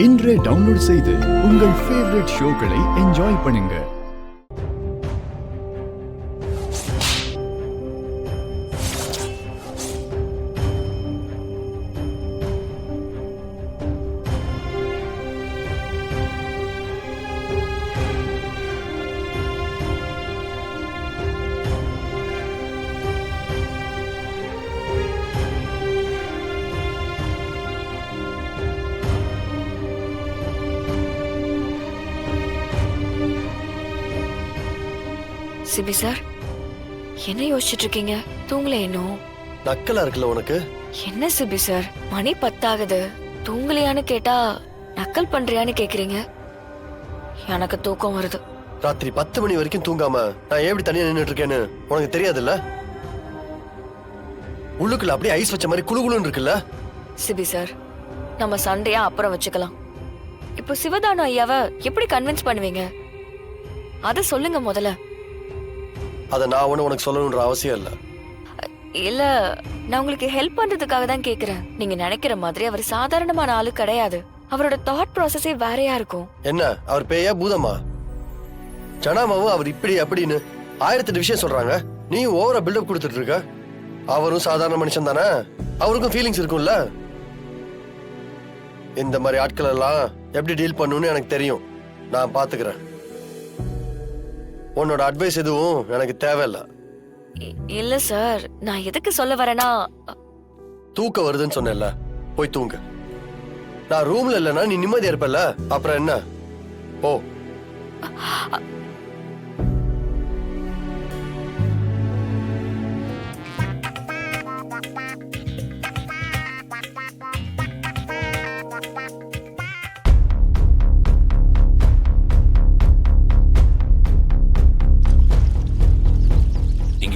இன்றே டவுன்லோட் செய்து உங்கள் ஃபேவரட் ஷோக்களை என்ஜாய் பண்ணுங்க. சிபி சார், என்ன யோசிச்சுட்டு இருக்கீங்க? தூங்கல இன்னும்? நக்கலா இருக்குல்ல உனக்கு? என்ன சிபி சார், மணி 10 ஆகுது, தூங்கலையான்னு கேட்டா நக்கல் பண்றியான்னு கேக்குறீங்க. எனக்கு தூக்கம் வருது. ராத்திரி 10 மணி வரைக்கும் தூங்காம நான் எப்படி தனியா நின்னுட்டு இருக்கேன்னு உனக்கு தெரியாதுல்ல? உள்ளுக்குள்ள அப்படியே ஐஸ் வச்ச மாதிரி குளுகுளுன்னு இருக்குல்ல? சிபி சார், நம்ம சண்டையா அப்புறம் வச்சுக்கலாம். இப்போ சிவதானு ஐயாவை எப்படி கன்வின்ஸ் பண்ணுவீங்க? அத சொல்லுங்க முதல்ல. அத நான் உனக்கு சொல்லணும்ன்ற அவசியம் இல்ல. இல்ல, நான் உங்களுக்கு ஹெல்ப் பண்றதுக்காக தான் கேக்குறேன். நீங்க நினைக்கிற மாதிரி அவர் சாதாரணமான ஆளு கிடையாது. அவரோட தாட் ப்ராசஸே வேறையா இருக்கும். என்ன அவர் பேயா பூதமா? ஜனாமாவும் அவர் இப்படி அப்படின்னு 1008 விஷயம் சொல்றாங்க. நீ ஓவரா பில்டப் கொடுத்துட்டு இருக்க. அவரும் சாதாரண மனுஷன் தானே, அவருக்கும் ஃபீலிங்ஸ் இருக்கும்ல. இந்த மாதிரி ஆட்கள் எல்லாம் எப்படி டீல் பண்ணணும்னு எனக்கு தெரியும். நான் பாத்துக்கிறேன். உன்னோட அட்வைஸ் எதுவும் எனக்கு தேவையில்ல. இல்ல சார், நான் எதுக்கு சொல்ல வரேன்னா, தூக்க வருதுன்னு சொன்னேன்ல, போய் தூங்கு. நான் ரூம்ல இல்லைன்னா நீ நிம்மதியா இருப்பல்ல, அப்புறம் என்ன? ஓ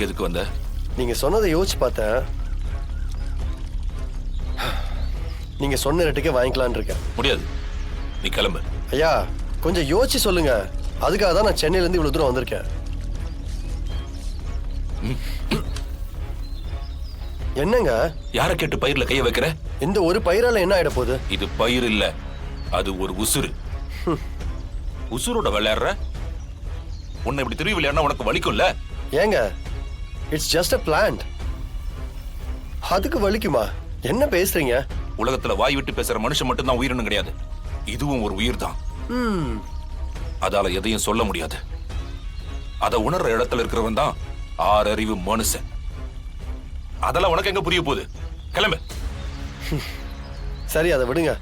எதுக்கு வந்த? நீங்க சொன்னதை யோசிச்சு பார்த்தேன். நீங்க சொன்ன ரேட்டுக்கே வாங்கிக்கலான்னு இருக்கேன். முடியாது, நீ கிளம்பு. ஐயா கொஞ்சம் யோசிச்சு சொல்லுங்க. அதுக்காக தான் நான் சென்னையில இருந்து இவ்வளவு தூரம் வந்திருக்கேன். என்னங்க யாரை கேட்டு பயிர்ல கைய வைக்கிற? இந்த ஒரு பயிரால என்ன ஆயிட போகுது? இது பயிர் இல்ல, அது ஒரு உசுறு. உசுரோட விளையாடுற உன்னை இப்படி திரும்பி விளையாடுனா உனக்கு வலிக்கும்ல? ஏங்க, இட்ஸ் ஜஸ்ட் a plant. அதுக்கு வலிக்குமா? என்ன பேசுறீங்க? உலகத்துல வாய் விட்டு பேசுற மனுஷன் மட்டும் தான் உயிரினும் கிடையாது. இதுவும் ஒரு உயிர் தான். அதால எதையும் சொல்ல முடியாது. அத உணர்ற இடத்துல இருக்கிறவன் தான் ஆறறிவு மனுஷன். அதெல்லாம் உனக்கு எங்க புரிய போகுது? கிளம்பு. சரி, அதை விடுங்க.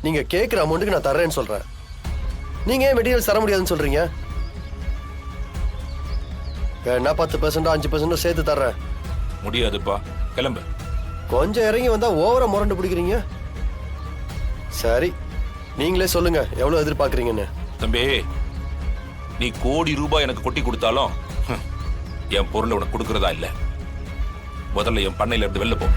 நீங்க கேட்கிற அமௌண்ட்டுக்கு நான் தர்றேன்னு சொல்றேன். நீங்க ஏன் மெட்டீரியல் தர முடியாதுன்னு சொல்றீங்க? என்ன 10% 5% சேர்த்து தர்றேன். முடியாதுப்பா, கிளம்பு. கொஞ்சம் இறங்கி வந்தா ஓவரா முரண்டு பிடிக்கிறீங்க. சரி, நீங்களே சொல்லுங்க எவ்வளவு எதிர்பார்க்கறீங்கன்னு. தம்பி, நீ கோடி ரூபாய் எனக்கு கொட்டி கொடுத்தாலும் என் பொருளை உனக்கு கொடுக்கறதா இல்ல. முதல்ல என் பண்ணையில இருந்து வெளில போ.